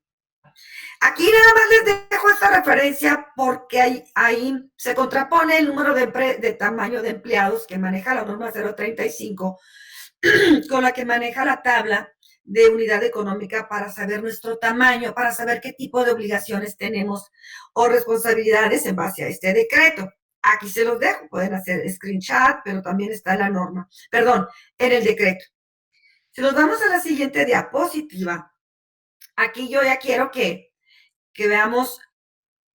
Aquí nada más les dejo esta referencia porque ahí se contrapone el número de tamaño de empleados que maneja la norma 035 con la que maneja la tabla de unidad económica para saber nuestro tamaño, para saber qué tipo de obligaciones tenemos o responsabilidades en base a este decreto. Aquí se los dejo, pueden hacer screenshot, pero también está en la norma, perdón, en el decreto. Si nos vamos a la siguiente diapositiva, aquí yo ya quiero que veamos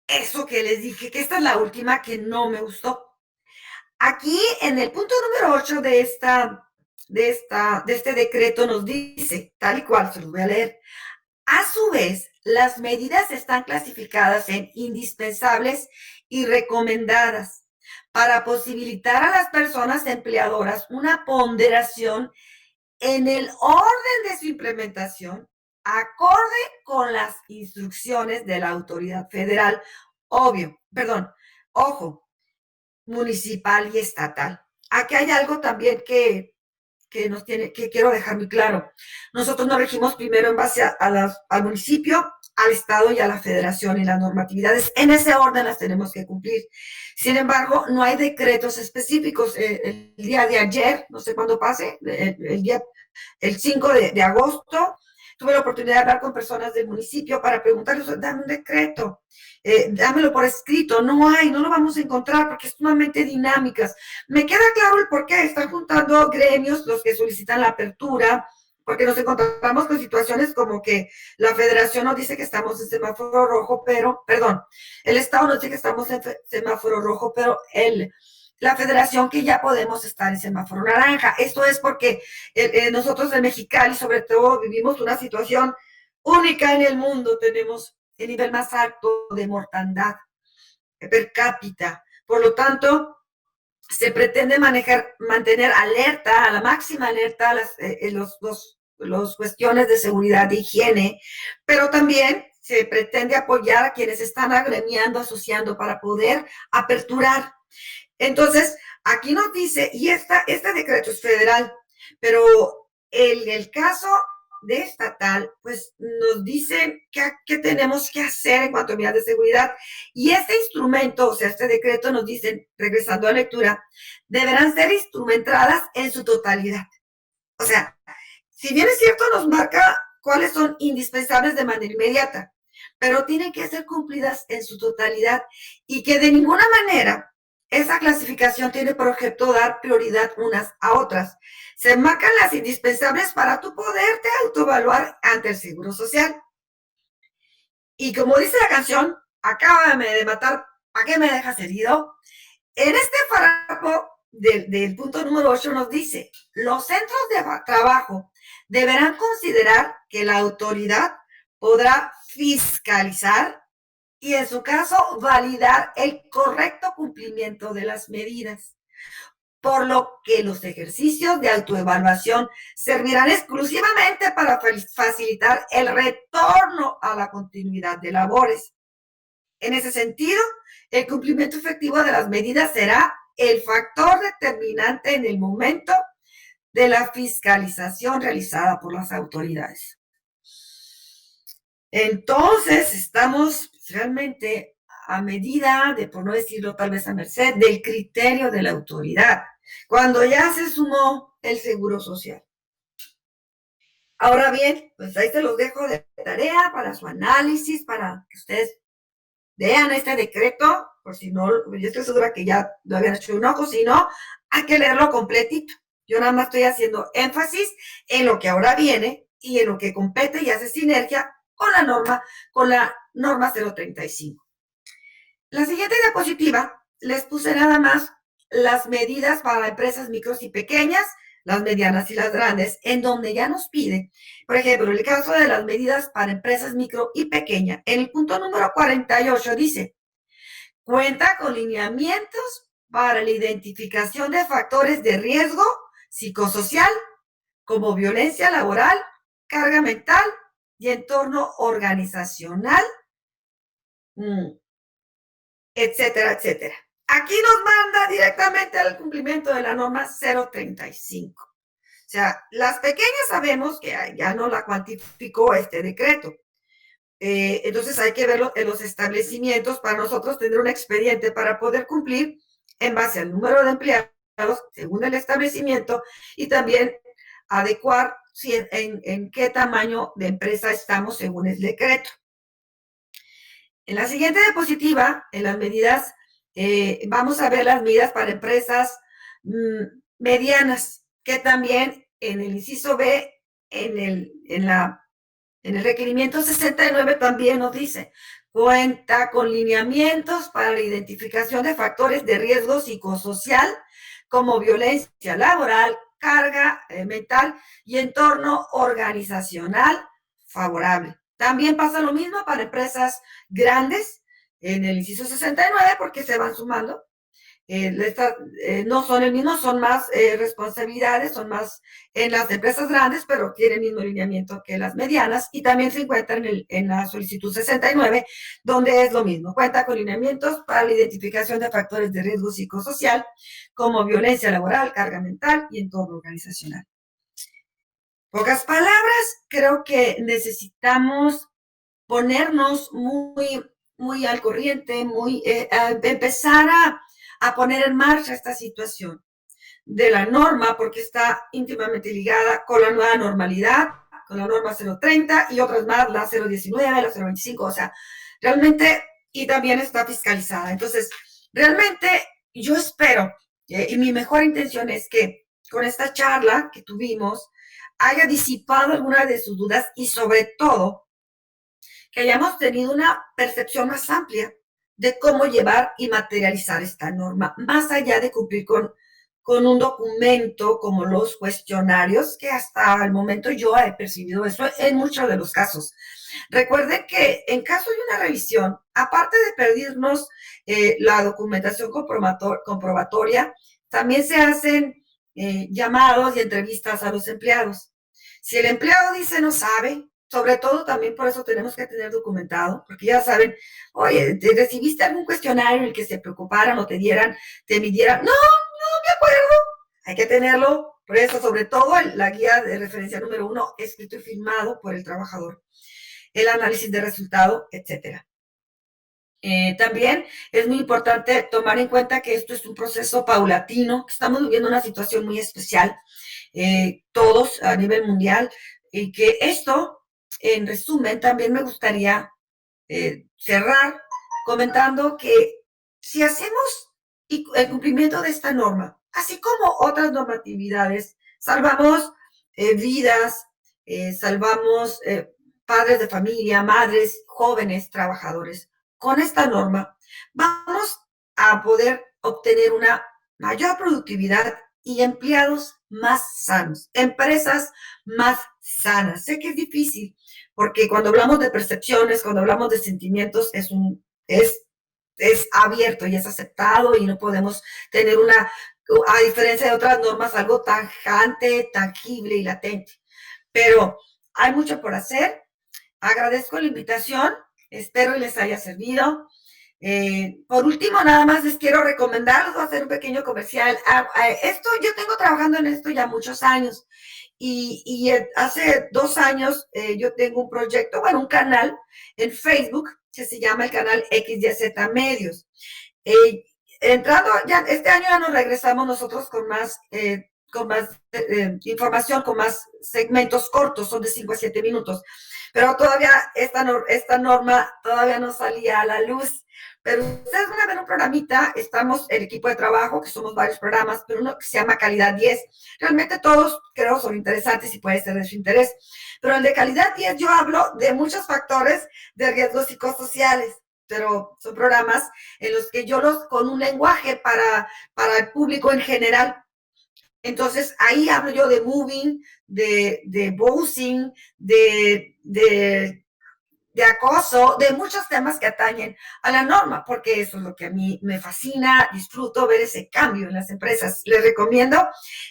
eso que les dije, que esta es la última que no me gustó. Aquí en el punto número 8 de este decreto nos dice, tal y cual, se los voy a leer. A su vez, las medidas están clasificadas en indispensables y recomendadas para posibilitar a las personas empleadoras una ponderación en el orden de su implementación acorde con las instrucciones de la autoridad federal, ojo, municipal y estatal. Aquí hay algo también que quiero dejar muy claro. Nosotros nos regimos primero en base al municipio, al estado y a la federación, y las normatividades en ese orden las tenemos que cumplir. Sin embargo, no hay decretos específicos. El día de ayer, no sé cuándo pase, el 5 de agosto, tuve la oportunidad de hablar con personas del municipio para preguntarles, dame un decreto, dámelo por escrito. No hay, no lo vamos a encontrar porque es sumamente dinámicas. Me queda claro el por qué. Están juntando gremios los que solicitan la apertura, porque nos encontramos con situaciones como que la federación nos dice que estamos en semáforo rojo, pero, perdón, el estado nos dice que estamos en semáforo rojo, pero la federación que ya podemos estar en semáforo naranja. Esto es porque nosotros en Mexicali, sobre todo, vivimos una situación única en el mundo. Tenemos el nivel más alto de mortandad per cápita. Por lo tanto, se pretende mantener alerta, a la máxima alerta, los cuestiones de seguridad e higiene, pero también se pretende apoyar a quienes están agremiando, asociando para poder aperturar. Entonces, aquí nos dice, y este decreto es federal, pero el caso de estatal, pues nos dice qué tenemos que hacer en cuanto a medidas de seguridad. Y este instrumento, o sea, este decreto nos dice, regresando a lectura, deberán ser instrumentadas en su totalidad. O sea, si bien es cierto, nos marca cuáles son indispensables de manera inmediata, pero tienen que ser cumplidas en su totalidad y que de ninguna manera esa clasificación tiene por objeto dar prioridad unas a otras. Se marcan las indispensables para tu poderte autoevaluar ante el Seguro Social. Y como dice la canción, acábame de matar, ¿para qué me dejas herido? En este párrafo del punto número 8 nos dice, los centros de trabajo deberán considerar que la autoridad podrá fiscalizar y en su caso validar el correcto cumplimiento de las medidas, por lo que los ejercicios de autoevaluación servirán exclusivamente para facilitar el retorno a la continuidad de labores. En ese sentido, el cumplimiento efectivo de las medidas será el factor determinante en el momento de la fiscalización realizada por las autoridades. Entonces, estamos realmente a medida de, por no decirlo tal vez a merced, del criterio de la autoridad, cuando ya se sumó el Seguro Social. Ahora bien, pues ahí se los dejo de tarea para su análisis, para que ustedes vean este decreto, por si no, yo estoy segura que ya lo habían hecho un ojo, si no, hay que leerlo completito. Yo nada más estoy haciendo énfasis en lo que ahora viene y en lo que compete y hace sinergia con la norma 035. La siguiente diapositiva les puse nada más las medidas para empresas micros y pequeñas, las medianas y las grandes, en donde ya nos pide, por ejemplo, el caso de las medidas para empresas micro y pequeñas, en el punto número 48 dice, cuenta con lineamientos para la identificación de factores de riesgo psicosocial, como violencia laboral, carga mental y entorno organizacional, etcétera, etcétera. Aquí nos manda directamente al cumplimiento de la norma 035. O sea, las pequeñas sabemos que ya no la cuantificó este decreto. Entonces hay que verlo en los establecimientos para nosotros tener un expediente para poder cumplir en base al número de empleados según el establecimiento y también adecuar en qué tamaño de empresa estamos según el decreto. En la siguiente diapositiva, en las medidas Vamos a ver las medidas para empresas medianas, que también en el inciso B, en el requerimiento 69 también nos dice, cuenta con lineamientos para la identificación de factores de riesgo psicosocial como violencia laboral, carga mental y entorno organizacional favorable. También pasa lo mismo para empresas grandes en el inciso 69 porque se van sumando no son el mismo, son más responsabilidades, son más en las empresas grandes, pero tienen el mismo lineamiento que las medianas y también se encuentra en la solicitud 69, donde es lo mismo, cuenta con lineamientos para la identificación de factores de riesgo psicosocial como violencia laboral, carga mental y entorno organizacional. Pocas palabras, creo que necesitamos ponernos muy al corriente, empezar a poner en marcha esta situación de la norma, porque está íntimamente ligada con la nueva normalidad, con la norma 030 y otras más, la 019, la 025, o sea, realmente, y también está fiscalizada. Entonces, realmente yo espero, y mi mejor intención es que con esta charla que tuvimos, haya disipado alguna de sus dudas y sobre todo que hayamos tenido una percepción más amplia de cómo llevar y materializar esta norma, más allá de cumplir con un documento como los cuestionarios, que hasta el momento yo he percibido eso en muchos de los casos. Recuerden que en caso de una revisión, aparte de pedirnos la documentación comprobatoria, también se hacen llamados y entrevistas a los empleados. Si el empleado dice no sabe, sobre todo también por eso tenemos que tener documentado, porque ya saben, oye, ¿recibiste algún cuestionario en el que se preocuparan o te midieran? No, me acuerdo. Hay que tenerlo, por eso, sobre todo la guía de referencia número 1, escrito y firmado por el trabajador, el análisis de resultado, etcétera. También es muy importante tomar en cuenta que esto es un proceso paulatino, que estamos viviendo una situación muy especial, todos a nivel mundial, y que esto, en resumen, también me gustaría cerrar comentando que si hacemos el cumplimiento de esta norma, así como otras normatividades, salvamos vidas, salvamos padres de familia, madres, jóvenes, trabajadores. Con esta norma vamos a poder obtener una mayor productividad y empleados más sanos, empresas más sanas. Sé que es difícil, porque cuando hablamos de percepciones, cuando hablamos de sentimientos, es abierto y es aceptado y no podemos tener a diferencia de otras normas, algo tajante, tangible y latente. Pero hay mucho por hacer. Agradezco la invitación, espero que les haya servido. Por último, nada más les quiero recomendar, les voy a hacer un pequeño comercial. Yo tengo trabajando en esto ya muchos años y hace 2 años yo tengo un proyecto, bueno, un canal en Facebook que se llama el canal XYZ Medios. Entrando ya, este año ya nos regresamos nosotros con más información, con más segmentos cortos, son de 5 a 7 minutos. Pero todavía esta norma todavía no salía a la luz. Pero ustedes van a ver un programita, estamos el equipo de trabajo, que somos varios programas, pero uno que se llama Calidad 10. Realmente todos creo son interesantes y puede ser de su interés. Pero el de Calidad 10 yo hablo de muchos factores de riesgos psicosociales, pero son programas en los que con un lenguaje para el público en general. Entonces, ahí hablo yo de moving, de boozing, de acoso, de muchos temas que atañen a la norma, porque eso es lo que a mí me fascina, disfruto ver ese cambio en las empresas. Les recomiendo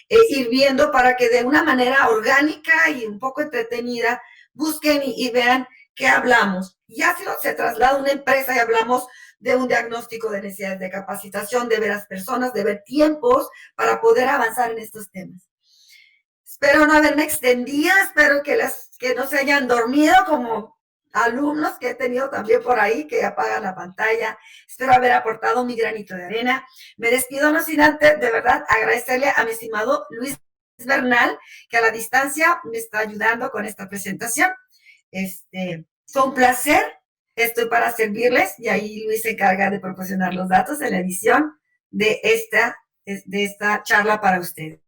ir viendo para que de una manera orgánica y un poco entretenida busquen y vean qué hablamos. Ya si se traslada a una empresa y hablamos de un diagnóstico de necesidades de capacitación, de ver a las personas, de ver tiempos para poder avanzar en estos temas. Espero no haberme extendido, espero que no se hayan dormido como alumnos que he tenido también por ahí que apagan la pantalla. Espero haber aportado mi granito de arena. Me despido no sin antes, de verdad, agradecerle a mi estimado Luis Bernal, que a la distancia me está ayudando con esta presentación. Fue un placer Estoy para servirles y ahí Luis se encarga de proporcionar los datos en la edición de esta charla para ustedes.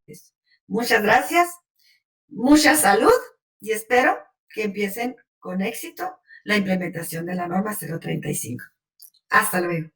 Muchas gracias, mucha salud y espero que empiecen con éxito la implementación de la norma 035. Hasta luego.